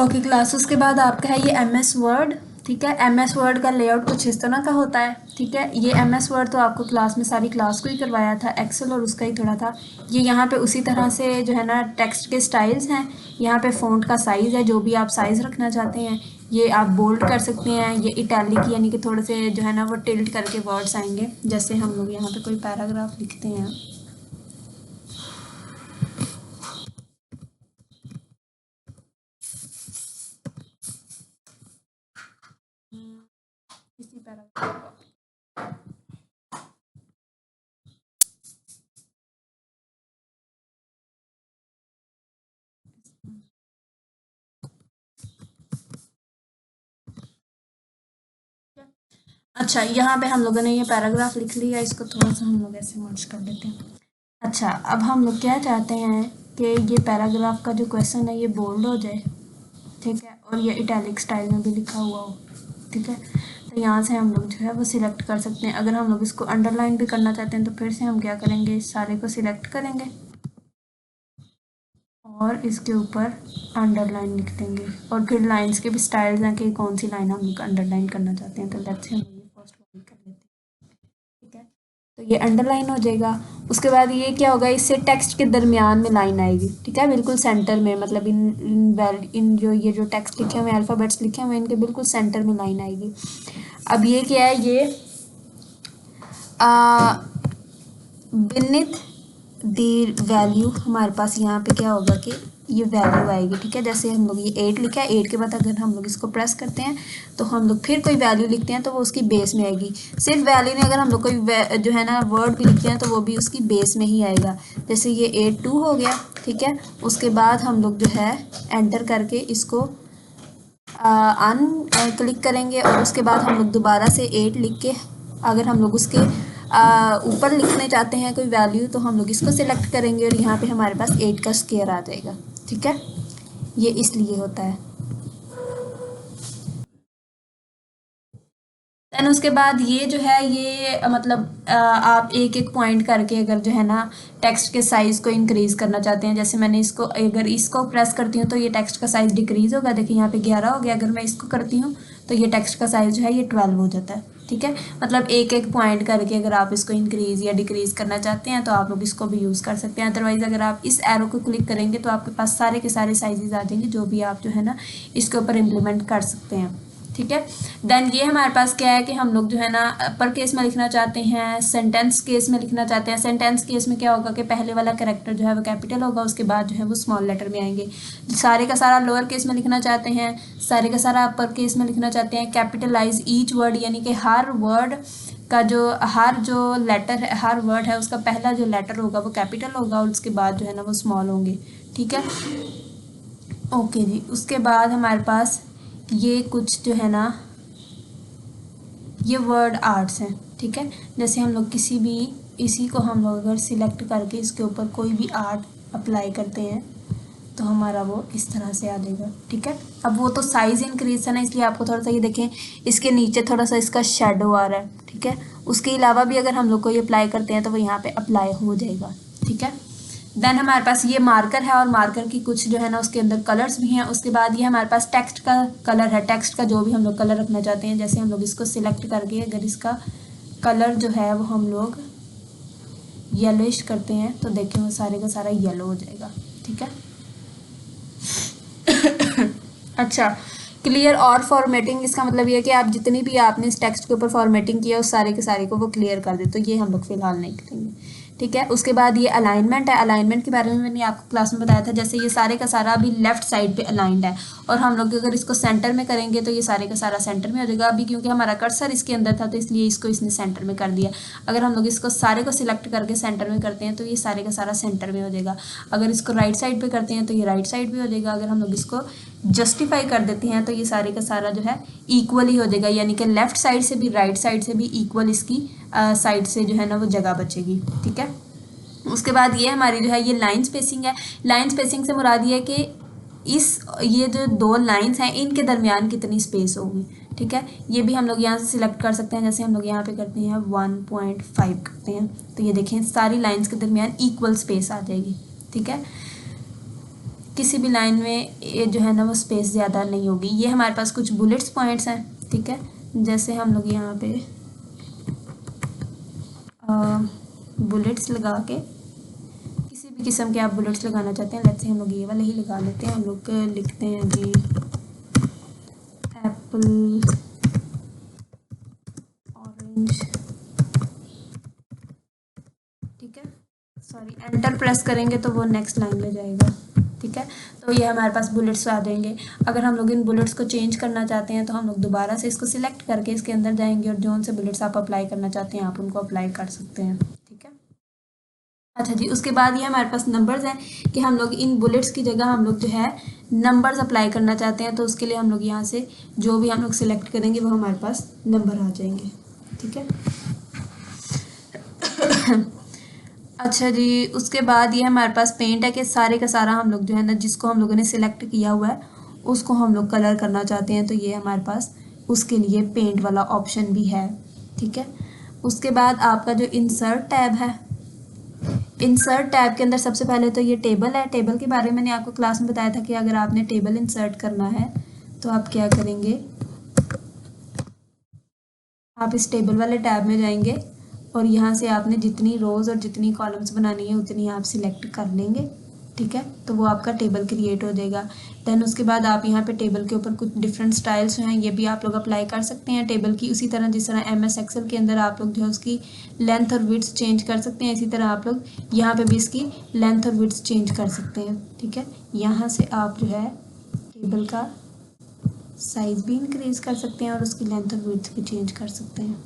Okay class, उसके बाद आपका है ये MS वर्ड। ठीक है, MS वर्ड का लेआउट कुछ इस तरह का होता है। ठीक है, ये MS वर्ड तो आपको क्लास में सारी क्लास को ही करवाया था, एक्सेल और उसका ही थोड़ा था। ये यहाँ पे उसी तरह से जो है ना टेक्स्ट के स्टाइल्स हैं। यहाँ पे फ़ॉन्ट का साइज़ है, जो भी आप साइज़ रखना चाहते हैं ये आप बोल्ड कर सकते हैं। ये इटैलिक यानी कि थोड़े से जो है ना वो टिल्ट करके वर्ड्स आएंगे। जैसे हम लोग यहाँ पे कोई पैराग्राफ लिखते हैं, इसी पैराग्राफ अच्छा, यहाँ पे हम लोगों ने ये पैराग्राफ लिख लिया, इसको थोड़ा सा हम लोग ऐसे मर्ज कर देते हैं। अच्छा, अब हम लोग क्या चाहते हैं कि ये पैराग्राफ का जो क्वेश्चन है ये बोल्ड हो जाए। ठीक है, और ये इटैलिक स्टाइल में भी लिखा हुआ हो। ठीक है, तो यहाँ से हम लोग जो है वो सिलेक्ट कर सकते हैं। अगर हम लोग इसको अंडरलाइन भी करना चाहते हैं तो फिर से हम क्या करेंगे, इस सारे को सिलेक्ट करेंगे और इसके ऊपर अंडरलाइन लिख देंगे। और फिर लाइंस के भी स्टाइल्स हैं कि कौन सी लाइन हम लोग अंडरलाइन करना चाहते हैं। तो लेट्स से हम ये फर्स्ट वाली कर लेते हैं। ठीक है, तो ये अंडरलाइन हो जाएगा। उसके बाद ये क्या होगा, इससे टेक्स्ट के दरमियान में लाइन आएगी। ठीक है, बिल्कुल सेंटर में, मतलब इन जो ये जो टेक्स्ट लिखे हुए हैं, अल्फ़ाबेट्स लिखे हुए हैं, इनके बिल्कुल सेंटर में लाइन आएगी। अब ये क्या है, ये बिनिथ द वैल्यू हमारे पास यहाँ पे क्या होगा कि ये वैल्यू आएगी। ठीक है, जैसे हम लोग ये 8 लिखा है, 8 के बाद अगर हम लोग इसको प्रेस करते हैं तो हम लोग फिर कोई वैल्यू लिखते हैं तो वो उसकी बेस में आएगी। सिर्फ वैल्यू नहीं, अगर हम लोग कोई जो है ना वर्ड भी लिखते हैं तो वो भी उसकी बेस में ही आएगा। जैसे ये 8 2 हो गया। ठीक है, उसके बाद हम लोग जो है एंटर करके इसको क्लिक करेंगे और उसके बाद हम लोग दोबारा से 8 लिख के अगर हम लोग उसके ऊपर लिखने चाहते हैं कोई वैल्यू तो हम लोग इसको सिलेक्ट करेंगे और यहाँ पे हमारे पास 8 का स्क्वायर आ जाएगा। ठीक है, ये इसलिए होता है। देन उसके बाद ये जो है ये मतलब आप एक एक पॉइंट करके अगर जो है ना टेक्स्ट के साइज़ को इंक्रीज़ करना चाहते हैं, जैसे मैंने इसको अगर इसको प्रेस करती हूँ तो ये टेक्स्ट का साइज़ डिक्रीज़ होगा। देखिए यहाँ पे 11 हो गया। अगर मैं इसको करती हूँ तो ये टेक्स्ट का साइज़ जो है ये 12 हो जाता है। ठीक है, मतलब एक एक पॉइंट करके अगर आप इसको इंक्रीज़ या डिक्रीज़ करना चाहते हैं तो आप लोग इसको भी यूज़ कर सकते हैं। अदरवाइज़ अगर आप इस एरो को क्लिक करेंगे तो आपके पास सारे के सारे साइजेज़ आ जाएंगे, जो भी आप जो है ना इसके ऊपर इम्प्लीमेंट कर सकते हैं। ठीक है, देन ये हमारे पास क्या है कि हम लोग जो है ना अपर केस में लिखना चाहते हैं, सेंटेंस केस में लिखना चाहते हैं। सेंटेंस केस में क्या होगा कि पहले वाला कैरेक्टर जो है वो कैपिटल होगा, उसके बाद जो है वो स्मॉल लेटर में आएंगे। सारे का सारा लोअर केस में लिखना चाहते हैं, सारे का सारा अपर केस में लिखना चाहते हैं। कैपिटलाइज ईच वर्ड, यानी कि हर वर्ड का हर जो लेटर है, हर वर्ड है उसका पहला जो लेटर होगा वो कैपिटल होगा और उसके बाद जो है ना वो स्मॉल होंगे। ठीक है, ओके जी। उसके बाद हमारे पास ये कुछ जो है ना ये वर्ड आर्ट्स हैं। ठीक है, जैसे हम लोग किसी भी इसी को हम लोग अगर सिलेक्ट करके इसके ऊपर कोई भी आर्ट अप्लाई करते हैं तो हमारा वो इस तरह से आ जाएगा। ठीक है, अब वो तो साइज़ इंक्रीज है ना, इसलिए आपको थोड़ा सा ये देखें इसके नीचे थोड़ा सा इसका शेडो आ रहा है। ठीक है, उसके अलावा भी अगर हम लोग कोई अप्लाई करते हैं तो वो यहाँ पे अप्लाई हो जाएगा। ठीक है, देन हमारे पास ये मार्कर है और मार्कर की कुछ जो है ना उसके अंदर कलर्स भी हैं। उसके बाद ये हमारे पास टेक्स्ट का कलर है, टेक्स्ट का जो भी हम लोग कलर रखना चाहते हैं। जैसे हम लोग इसको सिलेक्ट करके अगर इसका कलर जो है वो हम लोग येलोइश करते हैं तो देखिए वो सारे का सारा येलो हो जाएगा। ठीक है, अच्छा, क्लियर और फॉर्मेटिंग, इसका मतलब ये है कि आप जितनी भी आपने इस टेक्स्ट के ऊपर फॉर्मेटिंग किया उस सारे के सारे को वो क्लियर कर दे, तो ये हम लोग फिलहाल नहीं करेंगे। ठीक है, उसके बाद ये अलाइनमेंट है। अलाइनमेंट के बारे में मैंने आपको क्लास में बताया था। जैसे ये सारे का सारा अभी लेफ्ट साइड पे अलाइंड है और हम लोग अगर इसको सेंटर में करेंगे तो ये सारे का सारा सेंटर में हो जाएगा। अभी क्योंकि हमारा कर्सर इसके अंदर था तो इसलिए इसको इसने सेंटर में कर दिया। अगर हम लोग इसको सारे को सिलेक्ट करके सेंटर में करते हैं तो ये सारे का सारा सेंटर में हो जाएगा। अगर इसको राइट साइड पे करते हैं तो ये राइट साइड भी हो जाएगा। अगर हम लोग इसको जस्टिफाई कर देते हैं तो ये सारे का सारा जो है इक्वल ही हो जाएगा, यानी कि लेफ्ट साइड से भी राइट साइड से भी इक्वल इसकी साइड से जो है ना वो जगह बचेगी। ठीक है, उसके बाद ये हमारी जो है ये लाइन स्पेसिंग है। लाइन स्पेसिंग से मुराद ये है कि ये जो दो लाइंस हैं इनके दरमियान कितनी स्पेस होगी। ठीक है, ये भी हम लोग यहाँ से सिलेक्ट कर सकते हैं। जैसे हम लोग यहाँ पे करते हैं 1.5 करते हैं तो ये देखें सारी लाइंस के दरमियान इक्वल स्पेस आ जाएगी। ठीक है, किसी भी लाइन में ये जो है ना वो स्पेस ज़्यादा नहीं होगी। ये हमारे पास कुछ बुलेट्स पॉइंट्स हैं, ठीक है। जैसे हम लोग यहाँ पे बुलेट्स लगा के, किसी भी किस्म के आप बुलेट्स लगाना चाहते हैं, लेट्स से हम लोग ये वाले ही लगा लेते हैं। हम लोग लिखते हैं जी एप्पल ऑरेंज, ठीक है। सॉरी, एंटर प्रेस करेंगे तो वो नेक्स्ट लाइन में जाएगा, ठीक है। तो ये हमारे पास बुलेट्स आ जाएंगे। अगर हम लोग इन बुलेट्स को चेंज करना चाहते हैं तो हम लोग दोबारा से इसको सिलेक्ट करके इसके अंदर जाएंगे और जो से बुलेट्स आप अप्लाई करना चाहते हैं आप उनको अप्लाई कर सकते हैं, ठीक है। अच्छा जी, उसके बाद ये हमारे पास नंबर्स हैं कि हम लोग इन बुलेट्स की जगह हम लोग जो है नंबर्स अप्लाई करना चाहते हैं, तो उसके लिए हम लोग यहाँ से जो भी हम लोग सिलेक्ट करेंगे वो हमारे पास नंबर आ जाएंगे, ठीक है। अच्छा जी, उसके बाद ये हमारे पास पेंट है कि सारे का सारा हम लोग जो है ना जिसको हम लोगों ने सिलेक्ट किया हुआ है उसको हम लोग कलर करना चाहते हैं, तो ये हमारे पास उसके लिए पेंट वाला ऑप्शन भी है, ठीक है। उसके बाद आपका जो इंसर्ट टैब है, इंसर्ट टैब के अंदर सबसे पहले तो ये टेबल है। टेबल के बारे में मैंने आपको क्लास में बताया था कि अगर आपने टेबल इंसर्ट करना है तो आप क्या करेंगे, आप इस टेबल वाले टैब में जाएंगे और यहाँ से आपने जितनी रोज़ और जितनी कॉलम्स बनानी है उतनी आप सिलेक्ट कर लेंगे, ठीक है। तो वो आपका टेबल क्रिएट हो जाएगा। देन उसके बाद आप यहाँ पे टेबल के ऊपर कुछ डिफरेंट स्टाइल्स हैं, ये भी आप लोग अप्लाई कर सकते हैं टेबल की, उसी तरह जिस तरह MS एक्सेल के अंदर आप लोग जो है उसकी लेंथ और विड्थ चेंज कर सकते हैं, इसी तरह आप लोग यहाँ पे भी इसकी लेंथ और विड्थ चेंज कर सकते हैं, ठीक है। यहाँ से आप जो है टेबल का साइज़ भी इंक्रीज़ कर सकते हैं और उसकी लेंथ और विड्थ भी चेंज कर सकते हैं।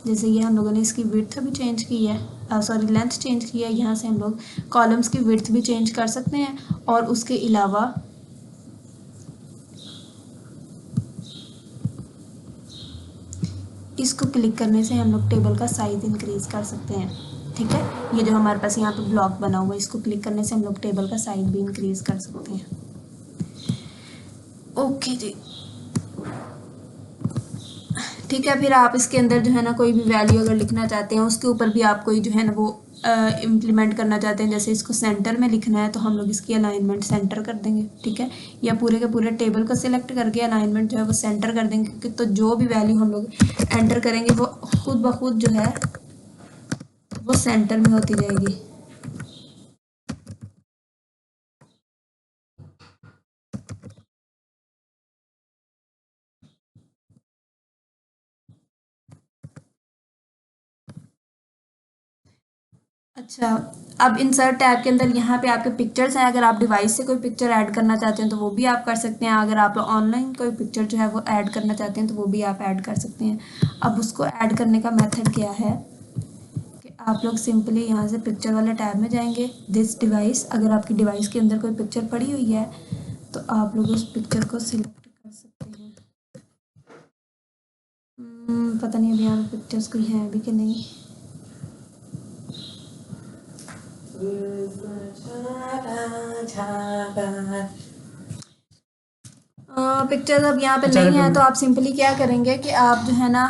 जैसे ये हम लोगों ने इसकी विड्थ भी चेंज की है, सॉरी लेंथ चेंज की है। यहाँ से हम लोग कॉलम्स की विड्थ भी चेंज कर सकते हैं और उसके अलावा इसको क्लिक करने से हम लोग टेबल का साइज़ इंक्रीज़ कर सकते हैं, ठीक है। ये जो हमारे पास यहाँ पे ब्लॉक बना हुआ है इसको क्लिक करने से हम लोग टेबल का साइज़ भी इंक्रीज़ कर सकते हैं। ओके जी, ठीक है। फिर आप इसके अंदर जो है ना कोई भी वैल्यू अगर लिखना चाहते हैं उसके ऊपर भी आप कोई जो है ना वो इम्प्लीमेंट करना चाहते हैं, जैसे इसको सेंटर में लिखना है तो हम लोग इसकी अलाइनमेंट सेंटर कर देंगे, ठीक है। या पूरे के पूरे टेबल को सिलेक्ट करके अलाइनमेंट जो है वो सेंटर कर देंगे, क्योंकि तो जो भी वैल्यू हम लोग एंटर करेंगे वो खुद ब खुद जो है वो सेंटर में होती जाएगी। अच्छा, अब इंसर्ट टैब के अंदर यहाँ पे आपके पिक्चर्स हैं। अगर आप डिवाइस से कोई पिक्चर ऐड करना चाहते हैं तो वो भी आप कर सकते हैं। अगर आप ऑनलाइन कोई पिक्चर जो है वो ऐड करना चाहते हैं तो वो भी आप ऐड कर सकते हैं। अब उसको ऐड करने का मेथड क्या है कि आप लोग सिंपली यहाँ से पिक्चर वाले टैब में जाएंगे, दिस डिवाइस। अगर आपकी डिवाइस के अंदर कोई पिक्चर पड़ी हुई है तो आप लोग उस पिक्चर को सिलेक्ट कर सकते हैं। पता नहीं अभी यहाँ पे पिक्चर्स कोई हैं अभी कि नहीं। पिक्चर्स अब यहाँ पे नहीं है तो आप सिंपली क्या करेंगे कि आप जो है ना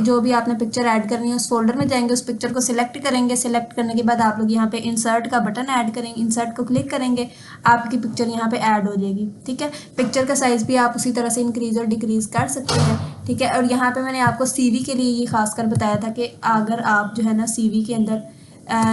जो भी आपने पिक्चर ऐड करनी है उस फोल्डर में जाएंगे, उस पिक्चर को सिलेक्ट करेंगे। सिलेक्ट करने के बाद आप लोग यहाँ पे इंसर्ट का बटन ऐड करेंगे, इंसर्ट को क्लिक करेंगे, आपकी पिक्चर यहाँ पे ऐड हो जाएगी, ठीक है। पिक्चर का साइज़ भी आप उसी तरह से इंक्रीज और डिक्रीज कर सकते हैं, ठीक है। और यहाँ पे मैंने आपको CV के लिए ये खासकर बताया था कि अगर आप जो है ना CV के अंदर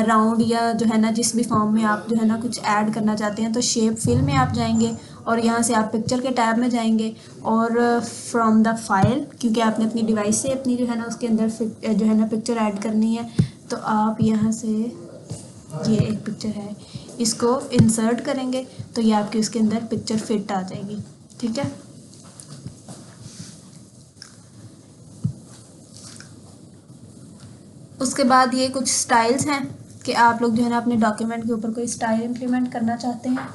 राउंड या जो है ना जिस भी फॉर्म में आप जो है ना कुछ ऐड करना चाहते हैं तो शेप फिल में आप जाएंगे और यहाँ से आप पिक्चर के टैब में जाएंगे और फ्रॉम द फाइल, क्योंकि आपने अपनी डिवाइस से अपनी जो है ना उसके अंदर जो है ना पिक्चर ऐड करनी है, तो आप यहाँ से ये एक पिक्चर है इसको इंसर्ट करेंगे तो ये आपकी उसके अंदर पिक्चर फिट आ जाएगी, ठीक है। उसके बाद ये कुछ स्टाइल्स हैं कि आप लोग जो है ना अपने डॉक्यूमेंट के ऊपर कोई स्टाइल इम्प्लीमेंट करना चाहते हैं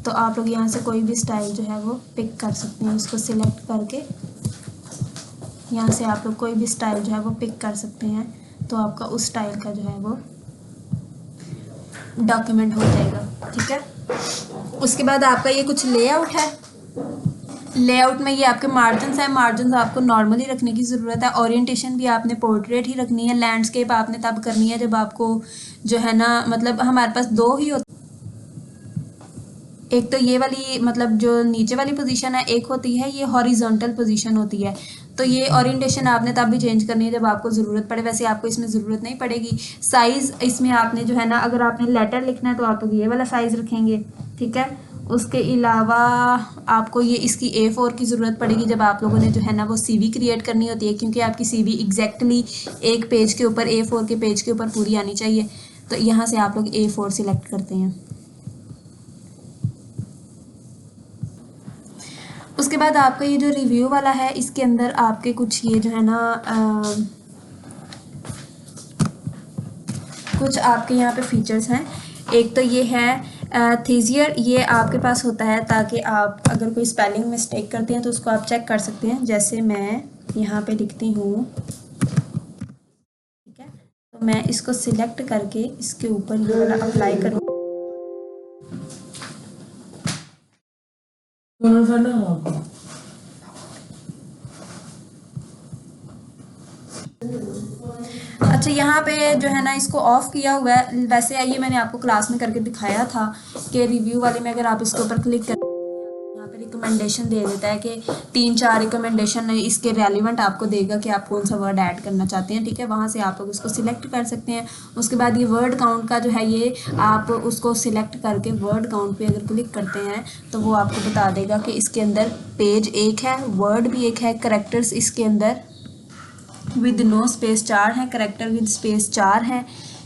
तो आप लोग यहाँ से कोई भी स्टाइल जो है वो पिक कर सकते हैं। इसको सिलेक्ट करके यहाँ से आप लोग कोई भी स्टाइल जो है वो पिक कर सकते हैं, तो आपका उस स्टाइल का जो है वो डॉक्यूमेंट हो जाएगा, ठीक है। उसके बाद आपका ये कुछ लेआउट है। लेआउट में ये आपके मार्जिन्स हैं। मार्जिन्स आपको नॉर्मली रखने की ज़रूरत है। ओरिएंटेशन भी आपने पोर्ट्रेट ही रखनी है। लैंडस्केप आपने तब करनी है जब आपको जो है ना मतलब हमारे पास दो ही होते एक तो ये वाली मतलब जो नीचे वाली पोजीशन है, एक होती है ये हॉरिजॉन्टल पोजीशन होती है। तो ये ओरिएंटेशन आपने तब भी चेंज करनी है जब आपको ज़रूरत पड़े, वैसे आपको इसमें ज़रूरत नहीं पड़ेगी। साइज़ इसमें आपने जो है ना, अगर आपने लेटर लिखना है तो आप ये वाला साइज़ रखेंगे, ठीक है। उसके अलावा आपको ये इसकी A4 की ज़रूरत पड़ेगी जब आप लोगों ने जो है ना वो CV क्रिएट करनी होती है, क्योंकि आपकी CV एग्जैक्टली एक पेज के ऊपर A4 के पेज के ऊपर पूरी आनी चाहिए। तो यहाँ से आप लोग A4 सिलेक्ट करते हैं। उसके बाद आपका ये जो रिव्यू वाला है, इसके अंदर आपके कुछ ये जो है ना कुछ आपके यहाँ पे फीचर्स हैं। एक तो ये है थीजियर, ये आपके पास होता है ताकि आप अगर कोई स्पेलिंग मिस्टेक करते हैं तो उसको आप चेक कर सकते हैं। जैसे मैं यहाँ पे लिखती हूँ, ठीक है, तो मैं इसको सिलेक्ट करके इसके ऊपर ये वाला अप्लाई करूँ। अच्छा, यहाँ पे जो है ना इसको ऑफ किया हुआ है। वैसे ये मैंने आपको क्लास में करके दिखाया था कि रिव्यू वाले में अगर आप इसके ऊपर क्लिक करें, यहाँ पे रिकमेंडेशन दे देता है कि 3-4 रिकमेंडेशन इसके रेलिवेंट आपको देगा कि आप कौन सा वर्ड ऐड करना चाहते हैं, ठीक है। वहाँ से आप लोग उसको सिलेक्ट कर सकते हैं। उसके बाद ये वर्ड काउंट का जो है, ये आप उसको सिलेक्ट करके वर्ड काउंट पे अगर क्लिक करते हैं तो वो आपको बता देगा कि इसके अंदर पेज एक है, वर्ड भी एक है, करेक्टर्स इसके अंदर विद नो स्पेस 4 है, करेक्टर विद स्पेस 4 है,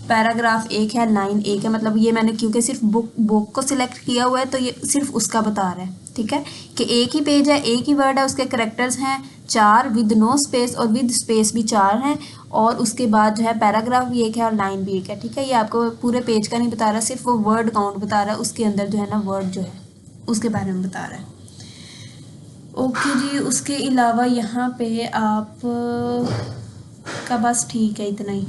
पैराग्राफ एक है, लाइन एक है। मतलब ये मैंने क्योंकि सिर्फ बुक को सिलेक्ट किया हुआ है तो ये सिर्फ उसका बता रहा है, ठीक है, कि एक ही पेज है, एक ही वर्ड है, उसके करेक्टर्स हैं 4 विद नो स्पेस और विद स्पेस भी 4 हैं, और उसके बाद जो है पैराग्राफ भी एक है और लाइन भी एक है, ठीक है। ये आपको पूरे पेज का नहीं बता रहा, सिर्फ वो वर्ड काउंट बता रहा है, उसके अंदर जो है ना वर्ड जो है उसके बारे में बता रहा है। ओके जी, उसके अलावा यहाँ पे आप का बस ठीक है, इतना ही।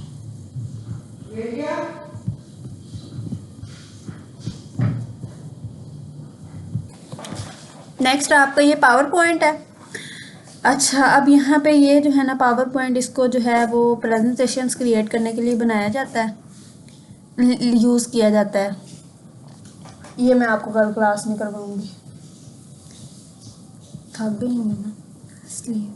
नेक्स्ट आपका ये पावर पॉइंट है। अच्छा, अब यहाँ पे ये जो है ना पावर पॉइंट, इसको जो है वो प्रेजेंटेशंस क्रिएट करने के लिए बनाया जाता है, यूज़ किया जाता है। ये मैं आपको कल क्लास में करवाऊँगी, थक गई हूँ ना इसलिए।